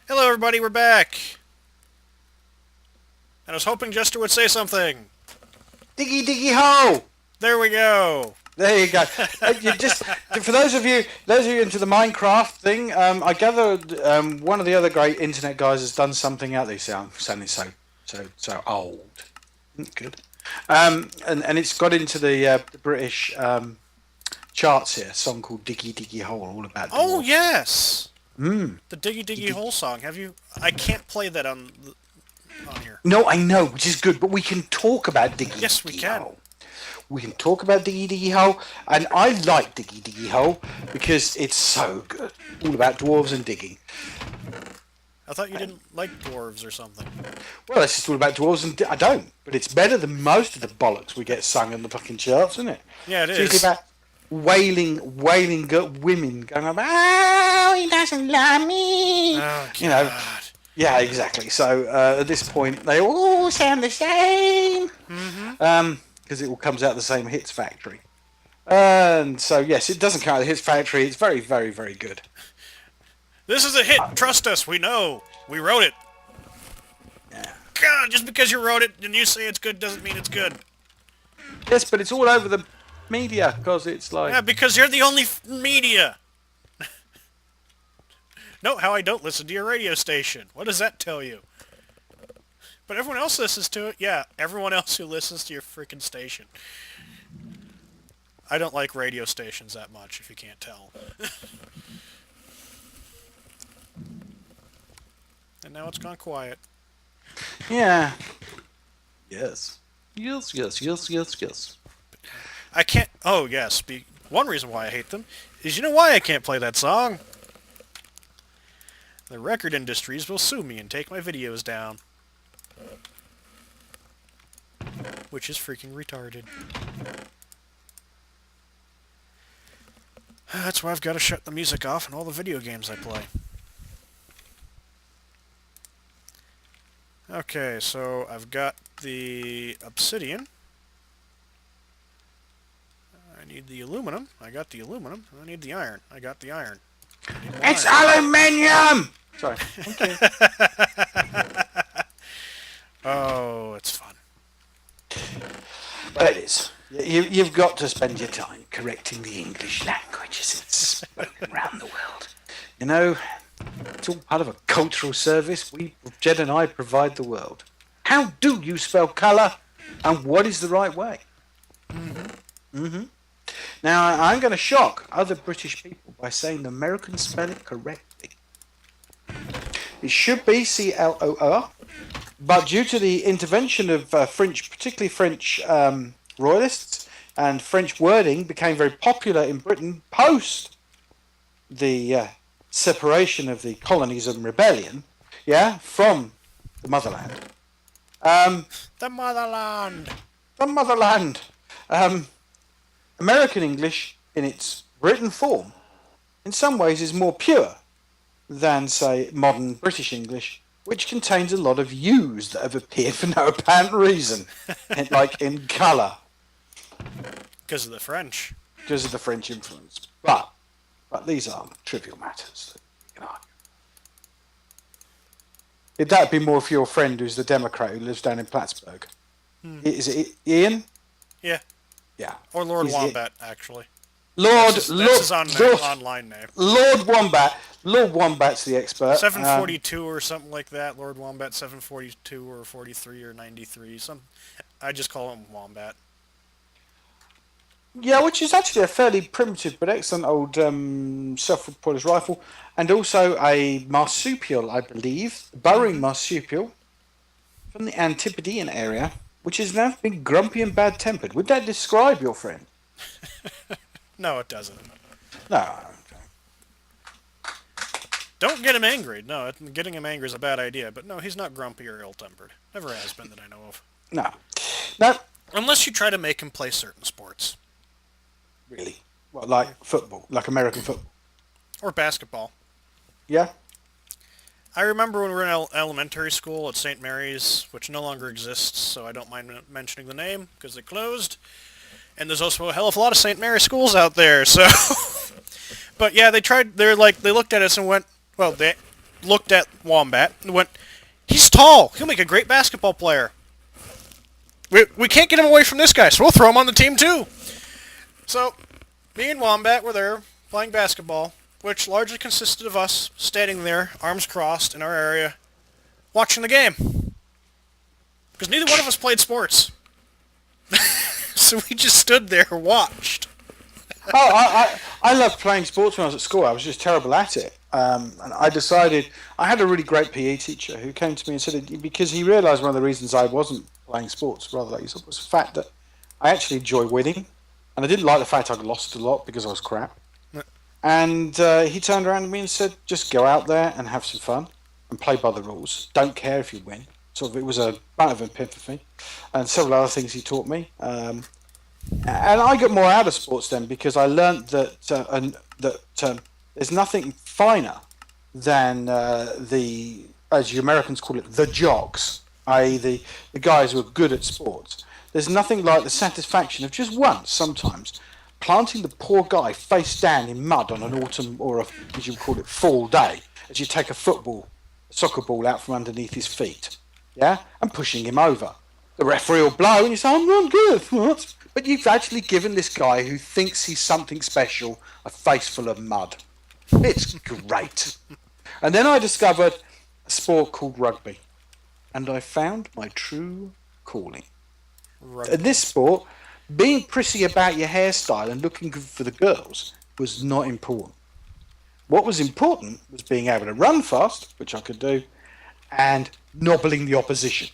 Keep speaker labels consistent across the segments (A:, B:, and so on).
A: Hello, everybody. We're back. And I was hoping Jester would say something.
B: Diggy diggy hole.
A: There we go.
B: There you go. You just for those of you into the Minecraft thing, I gathered one of the other great internet guys has done something out there. I'm sounding so old. Good. And it's got into the British charts here. A song called Diggy Diggy Hole, all about
A: Oh,
B: dwarves.
A: yes.
B: Mm.
A: The Diggy Diggy Hole song. Have you... I can't play that on here.
B: No, I know, which is good, but we can talk about Diggy
A: Yes, we
B: Diggy
A: can.
B: Hole. We can talk about Diggy Diggy Hole, and I like Diggy Diggy Hole because it's so good. All about dwarves and digging.
A: I thought you didn't like dwarves or something.
B: Well, it's just all about dwarves and I don't, but it's better than most of the bollocks we get sung in the fucking charts, isn't it?
A: Yeah, it
B: It's
A: is.
B: usually about wailing women going up, oh, he doesn't love me.
A: Oh, God.
B: You know, yeah, exactly. So at this point, they all sound the same. Because it all comes out of the same hits factory. And so, yes, it doesn't come out of the hits factory. It's very, very, very good.
A: This is a hit. Trust us. We know. We wrote it.
B: Yeah.
A: God, just because you wrote it and you say it's good doesn't mean it's good.
B: Yes, but it's all over the media because it's like...
A: Yeah, because you're the only media. Note how I don't listen to your radio station. What does that tell you? But everyone else listens to it. Yeah, everyone else who listens to your freaking station. I don't like radio stations that much, if you can't tell. And now it's gone quiet.
B: Yeah. Yes. Yes.
A: I can't... Oh, yes. One reason why I hate them is you know why I can't play that song? The record industries will sue me and take my videos down. Which is freaking retarded. That's why I've got to shut the music off in all the video games I play. Okay, so I've got the obsidian. I need the aluminum. I got the aluminum. I need the iron. I got the iron.
B: It's aluminium! Sorry. Okay.
A: Oh, it's fun.
B: But it is. You've got to spend your time correcting the English language as it's spoken around the world. You know, it's all part of a cultural service. Jed and I provide the world. How do you spell colour, and what is the right way? Now, I'm going to shock other British people by saying the Americans spell it correctly. It should be C-L-O-R, but due to the intervention of French, particularly French royalists, and French wording became very popular in Britain post the separation of the colonies and rebellion, from the motherland.
A: The motherland!
B: The motherland. American English, in its written form, in some ways is more pure than, say, modern British English, which contains a lot of U's that have appeared for no apparent reason, like in colour.
A: Because of the French.
B: Because of the French influence. But these are trivial matters that you can argue. That'd be more for your friend who's the Democrat who lives down in Plattsburgh. Is it Ian?
A: Yeah.
B: Yeah.
A: Or Lord Wombat, actually.
B: That's
A: his online name.
B: Lord Wombat. Lord Wombat's the expert.
A: 742 or something like that. Lord Wombat 742 or 43 or 93. I just call him Wombat.
B: Yeah, which is actually a fairly primitive but excellent old self-propelled rifle, and also a marsupial, I believe, burrowing marsupial from the Antipodean area, which has now been grumpy and bad-tempered. Would that describe your friend?
A: No, it doesn't.
B: No.
A: Don't get him angry. No, getting him angry is a bad idea. But no, he's not grumpy or ill-tempered. Never has been that I know of.
B: No. No.
A: Unless you try to make him play certain sports.
B: Really? Well, like football, like American football.
A: Or basketball.
B: Yeah?
A: I remember when we were in elementary school at St. Mary's, which no longer exists, so I don't mind mentioning the name, because it closed. And there's also a hell of a lot of St. Mary's schools out there, so... But yeah, they looked at us and went, well, looked at Wombat and went, "He's tall. He'll make a great basketball player. We can't get him away from this guy, so we'll throw him on the team too." So, me and Wombat were there playing basketball, which largely consisted of us standing there, arms crossed, in our area, watching the game. Because neither one of us played sports. So we just stood there and watched.
B: I loved playing sports when I was at school. I was just terrible at it. And I decided, I had a really great PE teacher who came to me and said, because he realised one of the reasons I wasn't playing sports, rather like yourself, was the fact that I actually enjoy winning. And I didn't like the fact I'd lost a lot because I was crap. And he turned around to me and said, just go out there and have some fun and play by the rules. Don't care if you win. Sort of, it was a bit of epiphany. And several other things he taught me. And I got more out of sports then because I learned that there's nothing finer than the, as you Americans call it, the jocks, i.e. the guys who are good at sports. There's nothing like the satisfaction of just once, sometimes, planting the poor guy face down in mud on an autumn or as you call it, fall day, as you take a soccer ball out from underneath his feet, yeah, and pushing him over. The referee will blow and you say, I'm not good, what? But you've actually given this guy who thinks he's something special a face full of mud. It's great. And then I discovered a sport called rugby. And I found my true calling.
A: Rugby.
B: In this sport, being prissy about your hairstyle and looking good for the girls was not important. What was important was being able to run fast, which I could do, and nobbling the opposition.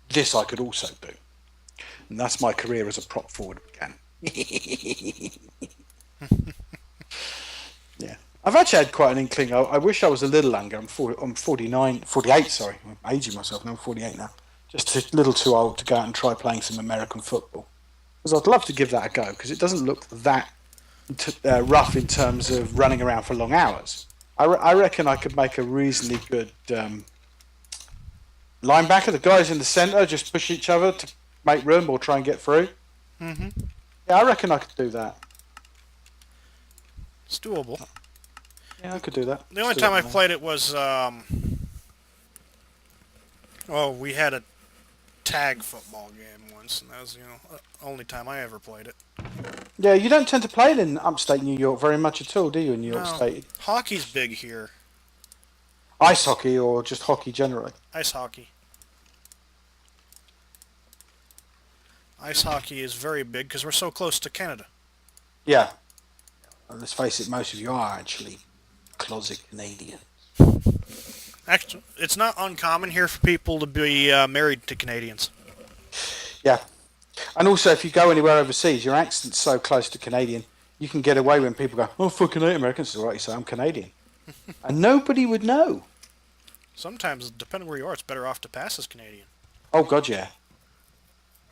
B: This I could also do. And that's my career as a prop forward began. Yeah. I've actually had quite an inkling. I wish I was a little younger. I'm 48, sorry. I'm aging myself now. I'm 48 now. Just a little too old to go out and try playing some American football. Because I'd love to give that a go, because it doesn't look that rough in terms of running around for long hours. I reckon I could make a reasonably good linebacker. The guys in the centre just push each other to make room or try and get through.
A: Mm-hmm.
B: Yeah, I reckon I could do that.
A: It's doable.
B: Yeah, I could do that.
A: The only time I played it was, we had a tag football game once, and that was, the only time I ever played it.
B: Yeah, you don't tend to play it in upstate New York very much at all, do you, in New York
A: No.
B: State?
A: Hockey's big here.
B: Ice hockey or just hockey generally?
A: Ice hockey. Ice hockey is very big because we're so close to Canada.
B: Yeah. And let's face it, most of you are actually closet Canadian.
A: Actually, it's not uncommon here for people to be married to Canadians.
B: Yeah. And also, if you go anywhere overseas, your accent's so close to Canadian, you can get away when people go, oh, fucking hate Americans. It's all right, you say, I'm Canadian. And nobody would know.
A: Sometimes, depending where you are, it's better off to pass as Canadian.
B: Oh, God, yeah.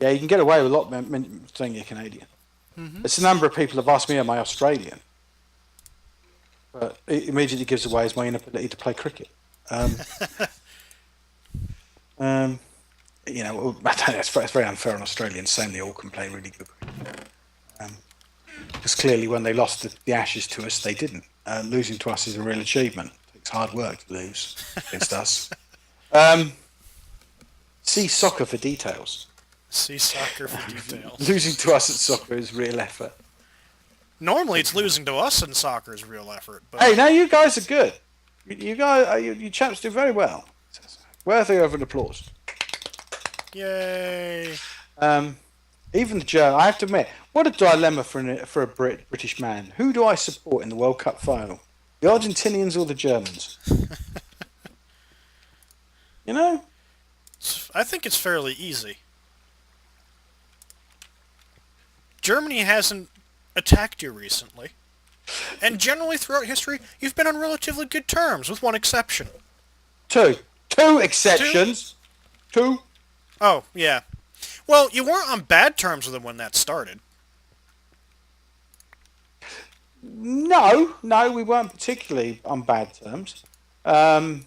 B: Yeah, you can get away with a lot saying you're Canadian. Mm-hmm. It's a number of people have asked me, am I Australian? But it immediately gives away as my inability to play cricket. I don't know, it's very unfair on Australians saying they all can play really good cricket. Because clearly when they lost the Ashes to us, they didn't. Losing to us is a real achievement. It's hard work to lose against us. See soccer for details.
A: See soccer for details.
B: Losing to us at soccer is real effort.
A: Normally it's losing to us in soccer is real effort. But
B: Hey, now you guys are good. You guys, you chaps do very well. Worthy of an applause.
A: Yay.
B: Even the German, I have to admit, what a dilemma for a British man. Who do I support in the World Cup final? The Argentinians or the Germans? You know?
A: I think it's fairly easy. Germany hasn't attacked you recently. And generally throughout history, you've been on relatively good terms, with one exception.
B: Two exceptions. Two.
A: Oh, yeah. Well, you weren't on bad terms with them when that started.
B: No, we weren't particularly on bad terms.
A: It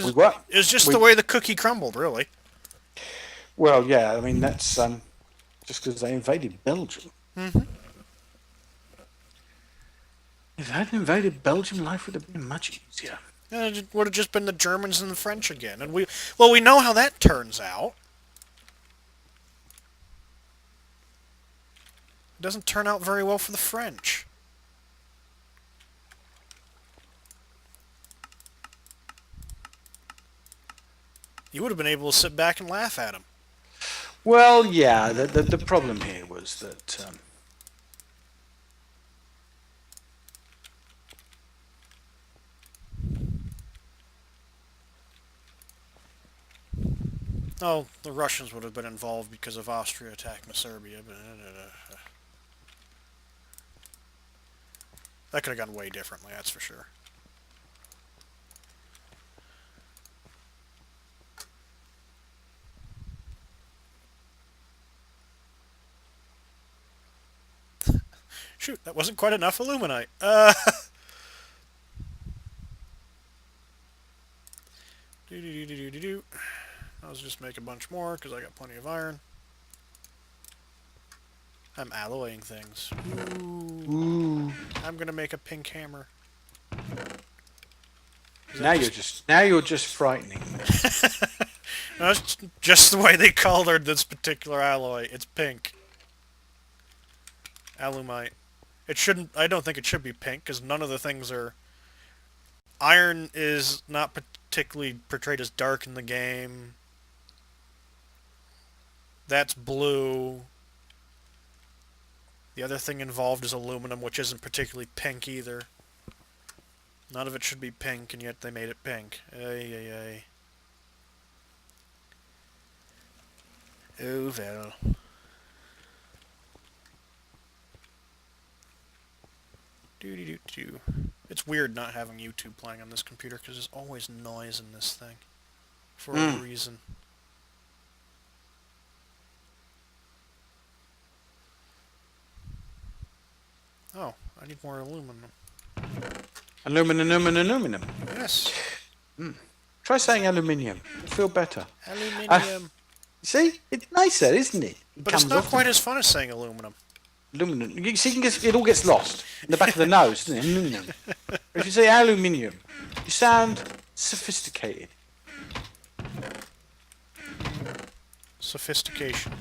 B: we were.
A: was just the way the cookie crumbled, really.
B: Well, yeah, I mean, that's just because they invaded Belgium.
A: Mm-hmm.
B: If I had invaded Belgium, life would have been much easier.
A: It would have just been the Germans and the French again. And we know how that turns out. It doesn't turn out very well for the French. You would have been able to sit back and laugh at them.
B: Well, yeah, the problem here was that
A: Oh, the Russians would have been involved because of Austria attacking Serbia, but that could have gone way differently, that's for sure. Shoot, that wasn't quite enough aluminite. Do. I'll just make a bunch more because I got plenty of iron. I'm alloying things.
B: ooh.
A: I'm gonna make a pink hammer.
B: Now you're just frightening me.
A: That's just the way they colored this particular alloy. It's pink. Alumite. It shouldn't. I don't think it should be pink because none of the things are. Iron is not particularly portrayed as dark in the game. That's blue. The other thing involved is aluminum, which isn't particularly pink either. None of it should be pink, and yet they made it pink. Ay, ay, ay. Oh, well. Doo-doo-doo-doo. It's weird not having YouTube playing on this computer, because there's always noise in this thing. For a reason. Oh, I need more aluminum.
B: Aluminum.
A: Yes.
B: Try saying aluminium. You'll feel better.
A: Aluminium.
B: See? It's nicer, isn't it?
A: But it's not quite as fun as saying aluminum.
B: Aluminum. You see, it all gets lost in the back of the nose, doesn't it? Aluminum. If you say aluminium, you sound sophisticated.
A: Sophistication.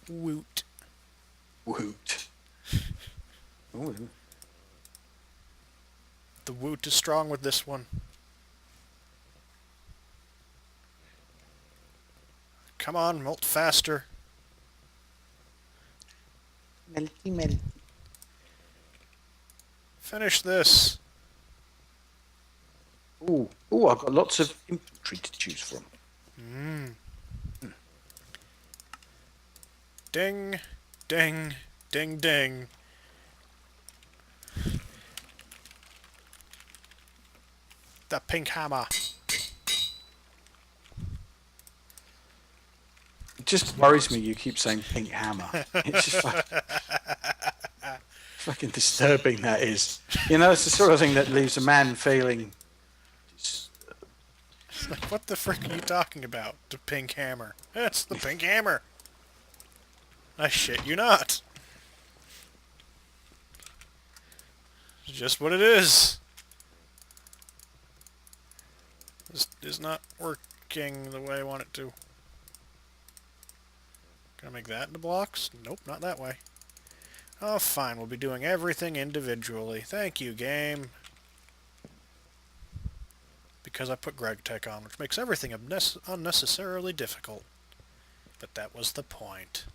A: Woot.
B: Woot. Ooh.
A: The woot is strong with this one. Come on, melt faster.
B: Melty.
A: Finish this.
B: Ooh, I've got lots of infantry to choose from.
A: Ding, ding, ding, ding. The pink hammer.
B: It just worries me you keep saying pink hammer. It's just like, fucking disturbing, that is. You know, it's the sort of thing that leaves a man feeling...
A: What the frick are you talking about? The pink hammer. It's the pink hammer. I shit you not. It's just what it is. This is not working the way I want it to. Can I make that into blocks? Nope, not that way. Oh, fine. We'll be doing everything individually. Thank you, game. Because I put GregTech on, which makes everything unnecessarily difficult. But that was the point.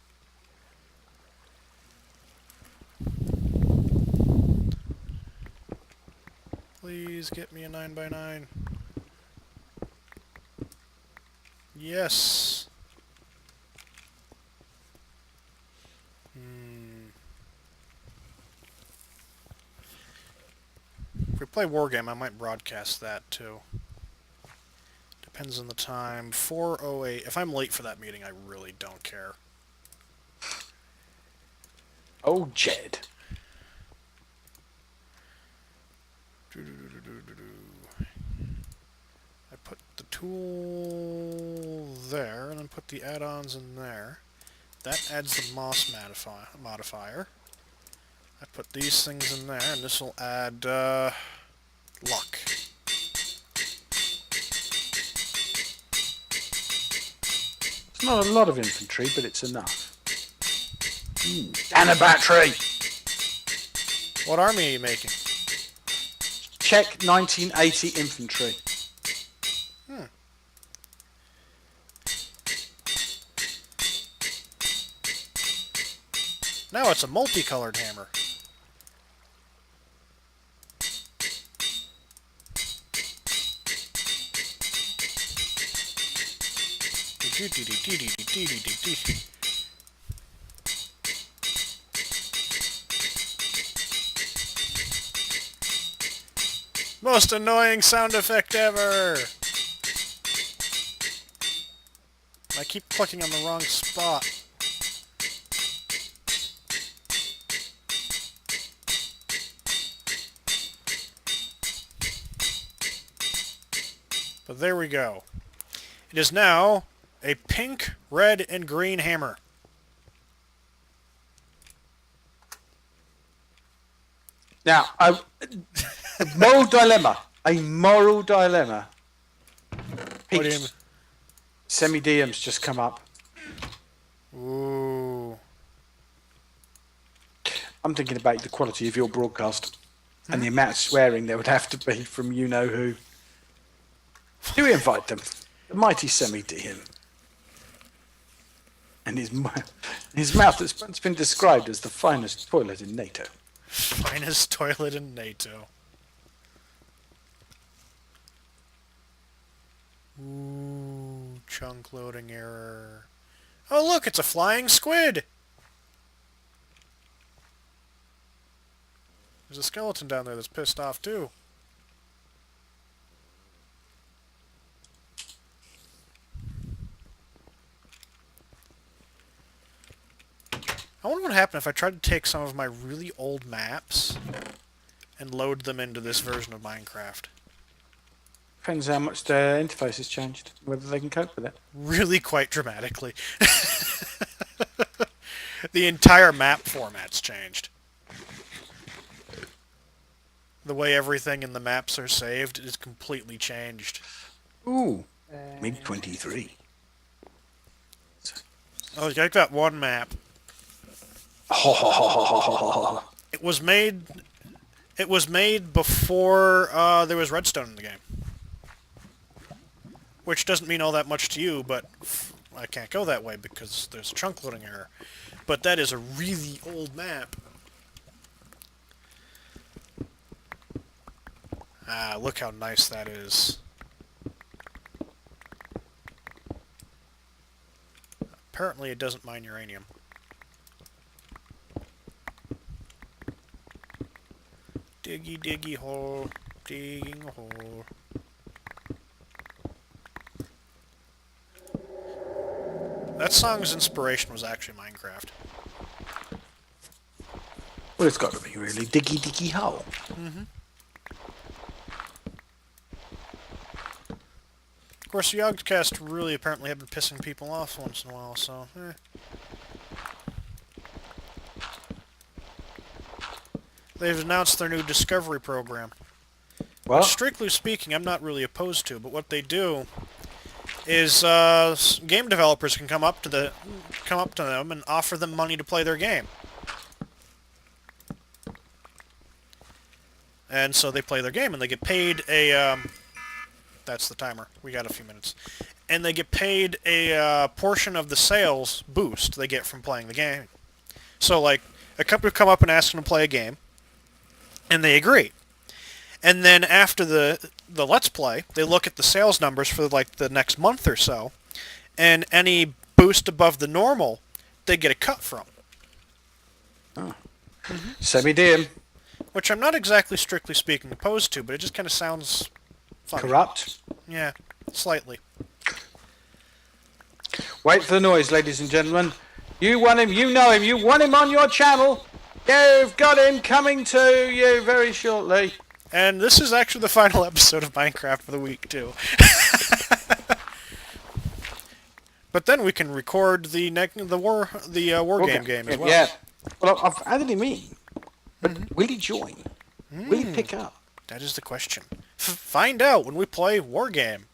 A: Please get me a 9x9. Yes. If we play Wargame, I might broadcast that too. Depends on the time. 4:08. If I'm late for that meeting, I really don't care.
B: Oh, Jed.
A: I put the tool there, and then put the add-ons in there. That adds the moss modifier. I put these things in there, and this will add luck.
B: It's not a lot of infantry, but it's enough. And a battery!
A: What army are you making?
B: Czech 1980 infantry.
A: Now it's a multicolored hammer. Most annoying sound effect ever! I keep clicking on the wrong spot. But there we go. It is now a pink, red, and green hammer.
B: Now, a moral dilemma. A moral dilemma.
A: What do you mean?
B: Semi-DM's just come up.
A: Ooh.
B: I'm thinking about the quality of your broadcast and the amount of swearing there would have to be from you-know-who. Do we invite them? The mighty Semi-DM. And his mouth that's been described as the finest toilet in NATO.
A: Finest toilet in NATO. Ooh, chunk loading error. Oh look, it's a flying squid! There's a skeleton down there that's pissed off too. I wonder what would happen if I tried to take some of my really old maps and load them into this version of Minecraft.
B: Depends how much their interface has changed, whether they can cope with it.
A: Really quite dramatically. The entire map format's changed. The way everything in the maps are saved is completely changed.
B: Ooh, MiG-23.
A: Oh, you like that one map. It was made before there was redstone in the game. Which doesn't mean all that much to you, but I can't go that way because there's a chunk loading error. But that is a really old map. Ah, look how nice that is. Apparently it doesn't mine uranium. Diggy diggy hole, digging a hole. That song's inspiration was actually Minecraft.
B: Well, it's got to be really diggy diggy hole.
A: Mm-hmm. Of course, the Yogscast really apparently have been pissing people off once in a while, so, They've announced their new Discovery program.
B: Well,
A: Which, strictly speaking, I'm not really opposed to, but what they do is game developers can come up to them and offer them money to play their game. And so they play their game, and they get paid a... that's the timer. We got a few minutes. And they get paid a portion of the sales boost they get from playing the game. So, like, a company will come up and ask them to play a game, and they agree. And then after the Let's Play, they look at the sales numbers for, like, the next month or so, and any boost above the normal, they get a cut from.
B: oh. Semi-DM.
A: Which I'm not exactly, strictly speaking, opposed to, but it just kind of sounds funny.
B: Corrupt.
A: Yeah, slightly.
B: Wait for the noise, ladies and gentlemen. You want him, you know him, you want him on your channel. You've got him coming to you very shortly.
A: And this is actually the final episode of Minecraft for the week, too. But then we can record the war game as well.
B: Yeah. Well, I've added him in. But will he join? Will he pick up?
A: That is the question. Find out when we play Wargame.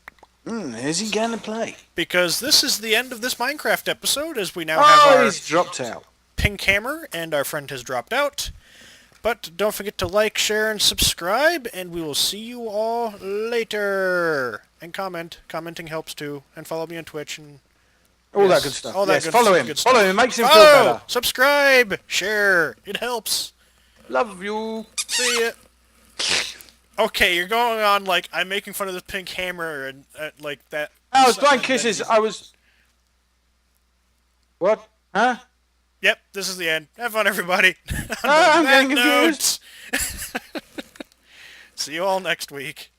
B: Is he going to play?
A: Because this is the end of this Minecraft episode, as we now have our
B: he's dropped out.
A: pink hammer, and our friend has dropped out. But don't forget to like, share, and subscribe, and we will see you all later. And comment. Commenting helps too. And follow me on Twitch and
B: All that good stuff.
A: all that
B: Yes,
A: good
B: follow
A: stuff,
B: him.
A: good
B: Follow
A: stuff.
B: him. Makes him feel
A: Follow,
B: better.
A: subscribe, share. It helps.
B: Love you.
A: See ya. Okay, you're going on like I'm making fun of this pink hammer and like that.
B: I was blind
A: and
B: kisses.
A: then-
B: I was. What? Huh?
A: Yep, this is the end. Have fun, everybody.
B: I'm
A: On that
B: getting confused.
A: note, see you all next week.